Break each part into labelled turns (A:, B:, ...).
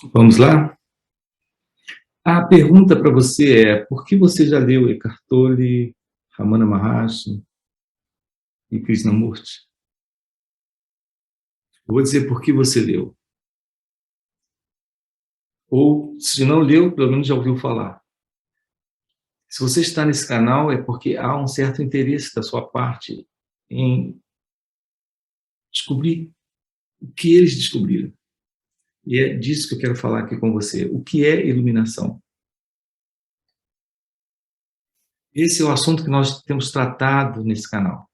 A: Vamos lá? A pergunta para você é: por que você já leu Eckhart Tolle, Ramana Maharshi e Krishnamurti? Eu vou dizer por que você leu. Ou, se não leu, pelo menos já ouviu falar. Se você está nesse canal, é porque há um certo interesse da sua parte em descobrir o que eles descobriram. E é disso que eu quero falar aqui com você. O que é iluminação? Esse é o assunto que nós temos tratado nesse canal.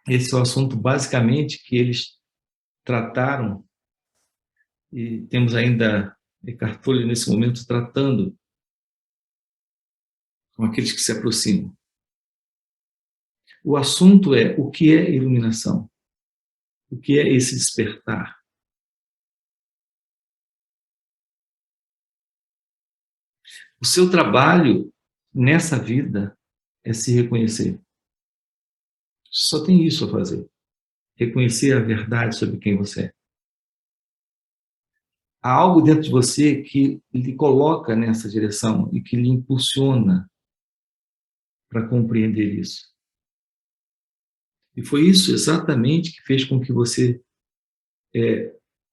A: Esse é o assunto, basicamente, que eles trataram, e temos ainda Eckhart Tolle nesse momento tratando com aqueles que se aproximam. O assunto é: o que é iluminação? O que é esse despertar? O seu trabalho nessa vida é se reconhecer. Só tem isso a fazer. Reconhecer a verdade sobre quem você é. Há algo dentro de você que lhe coloca nessa direção e que lhe impulsiona para compreender isso. E foi isso exatamente que fez com que você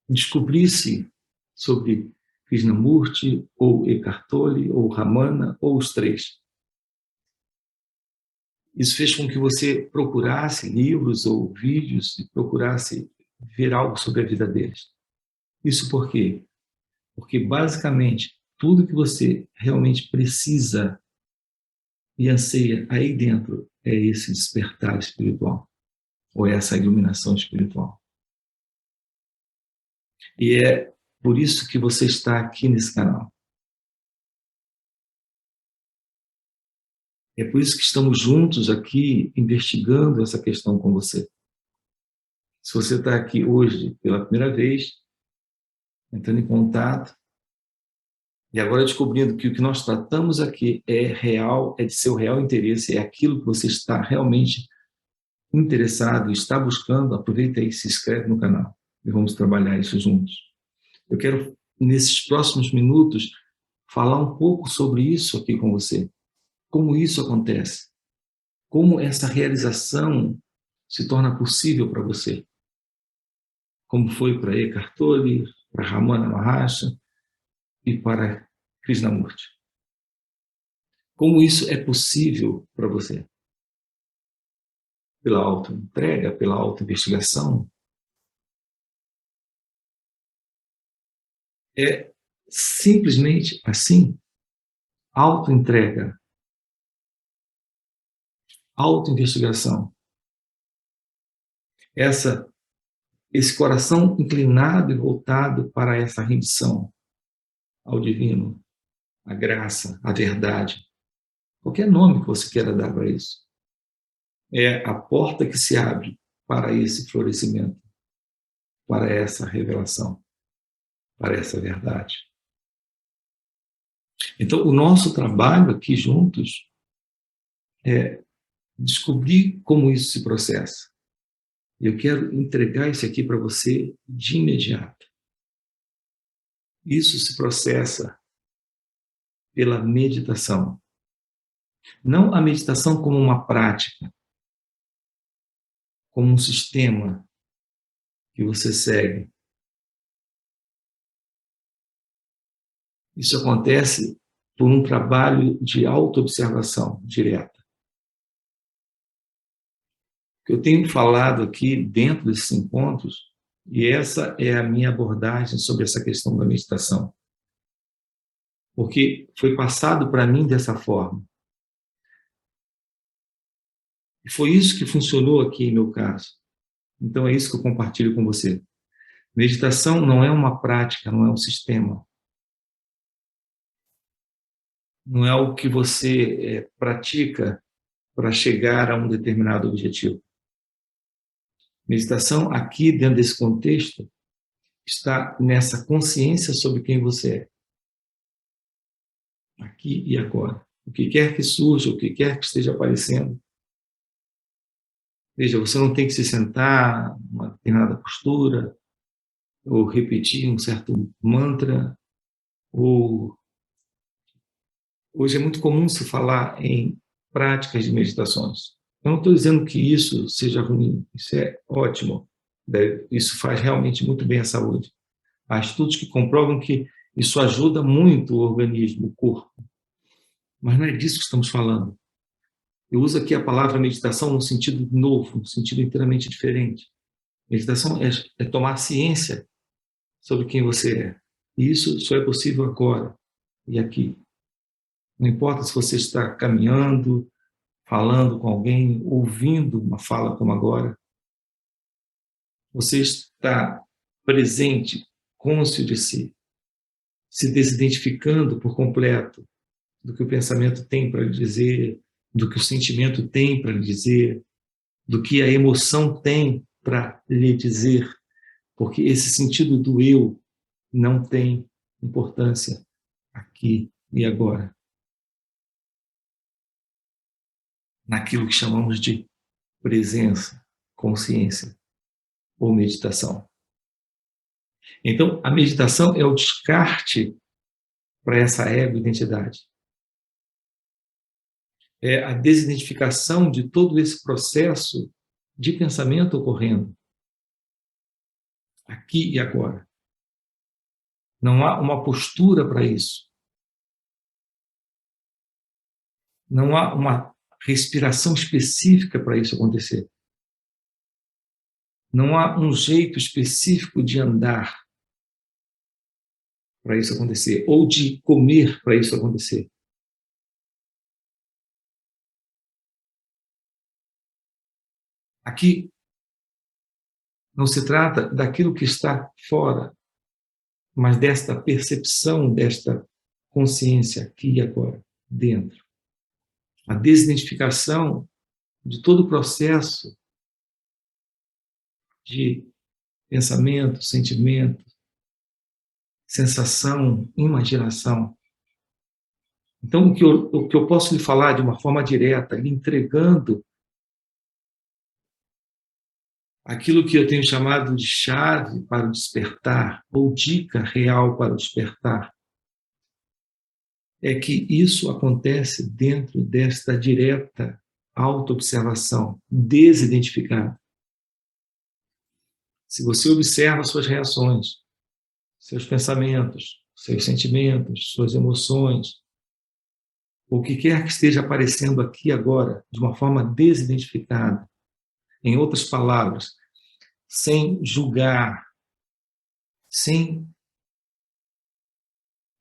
A: descobrisse sobre Krishnamurti, ou Eckhart Tolle, ou Ramana, ou os três. Isso fez com que você procurasse livros ou vídeos e procurasse ver algo sobre a vida deles. Isso por quê? Porque, basicamente, tudo que você realmente precisa e anseia aí dentro é esse despertar espiritual, ou essa iluminação espiritual. E é por isso que você está aqui nesse canal. É por isso que estamos juntos aqui investigando essa questão com você. Se você está aqui hoje pela primeira vez, entrando em contato, e agora descobrindo que o que nós tratamos aqui é real, é de seu real interesse, é aquilo que você está realmente interessado, está buscando, aproveita aí, se inscreve no canal e vamos trabalhar isso juntos. Eu quero, nesses próximos minutos, falar um pouco sobre isso aqui com você. Como isso acontece. Como essa realização se torna possível para você. Como foi para Eckhart Tolle, para Ramana Maharshi e para Krishnamurti. Como isso é possível para você? Pela autoentrega, pela autoinvestigação? É simplesmente assim. Autoentrega, autoinvestigação. Esse coração inclinado e voltado para essa rendição ao divino, à graça, à verdade. Qualquer nome que você queira dar para isso. É a porta que se abre para esse florescimento, para essa revelação, para essa verdade. Então, o nosso trabalho aqui juntos é descobrir como isso se processa. Eu quero entregar isso aqui para você de imediato. Isso se processa pela meditação. Não a meditação como uma prática, como um sistema que você segue. Isso acontece por um trabalho de autoobservação direta. O que eu tenho falado aqui dentro desses encontros, e essa é a minha abordagem sobre essa questão da meditação, porque foi passado para mim dessa forma. E foi isso que funcionou aqui em meu caso. Então é isso que eu compartilho com você. Meditação não é uma prática, não é um sistema. Não é algo que você pratica para chegar a um determinado objetivo. Meditação, aqui dentro desse contexto, está nessa consciência sobre quem você é, aqui e agora. O que quer que surja, o que quer que esteja aparecendo. Veja, você não tem que se sentar numa determinada postura, ou repetir um certo mantra, ou hoje é muito comum se falar em práticas de meditações. Eu não estou dizendo que isso seja ruim, isso é ótimo, isso faz realmente muito bem à saúde. Há estudos que comprovam que isso ajuda muito o organismo, o corpo. Mas não é disso que estamos falando. Eu uso aqui a palavra meditação no sentido novo, no sentido inteiramente diferente. Meditação é tomar ciência sobre quem você é. E isso só é possível agora e aqui. Não importa se você está caminhando, falando com alguém, ouvindo uma fala como agora, você está presente, cônscio de si, se desidentificando por completo do que o pensamento tem para lhe dizer, do que o sentimento tem para lhe dizer, do que a emoção tem para lhe dizer, porque esse sentido do eu não tem importância aqui e agora, naquilo que chamamos de presença, consciência ou meditação. Então, a meditação é o descarte para essa ego-identidade. É a desidentificação de todo esse processo de pensamento ocorrendo aqui e agora. Não há uma postura para isso. Não há uma respiração específica para isso acontecer. Não há um jeito específico de andar para isso acontecer, ou de comer para isso acontecer. Aqui não se trata daquilo que está fora, mas desta percepção, desta consciência aqui e agora, dentro. A desidentificação de todo o processo de pensamento, sentimento, sensação, imaginação. Então, o que eu posso lhe falar de uma forma direta, lhe entregando aquilo que eu tenho chamado de chave para o despertar, ou dica real para o despertar, é que isso acontece dentro desta direta autoobservação, desidentificada. Se você observa suas reações, seus pensamentos, seus sentimentos, suas emoções, o que quer que esteja aparecendo aqui agora, de uma forma desidentificada, em outras palavras, sem julgar, sem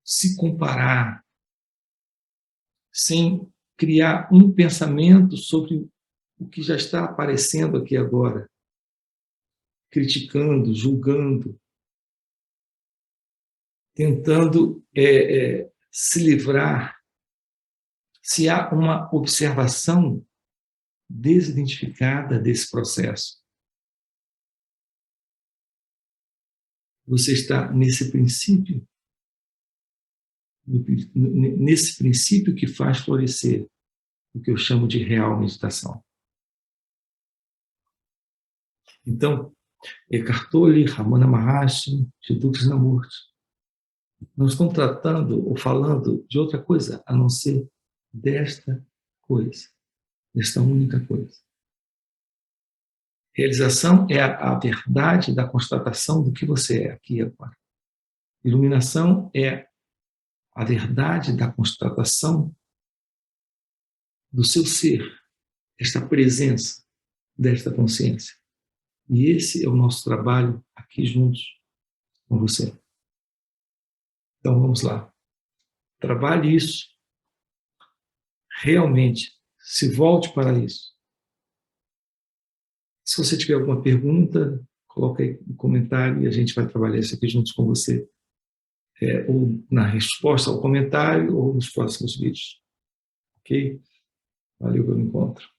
A: se comparar, sem criar um pensamento sobre o que já está aparecendo aqui agora, criticando, julgando, tentando se livrar. Se há uma observação desidentificada desse processo, você está nesse princípio que faz florescer o que eu chamo de real meditação. Então, Eckhart Tolle, Ramana Maharshi, Jiddu Krishnamurti não estão tratando ou falando de outra coisa a não ser desta coisa, desta única coisa. Realização é a verdade da constatação do que você é aqui e agora. Iluminação é a verdade da constatação do seu ser, esta presença, desta consciência. E esse é o nosso trabalho aqui juntos com você. Então vamos lá. Trabalhe isso. Realmente, se volte para isso. Se você tiver alguma pergunta, coloque aí no comentário e a gente vai trabalhar isso aqui juntos com você. Ou na resposta ao comentário ou nos próximos vídeos. Ok? Valeu pelo encontro.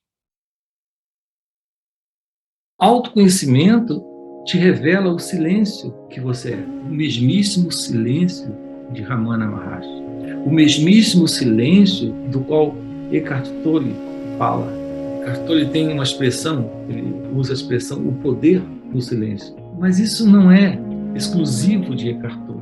A: Autoconhecimento te revela o silêncio que você é. O mesmíssimo silêncio de Ramana Maharshi. O mesmíssimo silêncio do qual Eckhart Tolle fala. Eckhart Tolle tem uma expressão, ele usa a expressão o poder do silêncio. Mas isso não é exclusivo de Eckhart Tolle.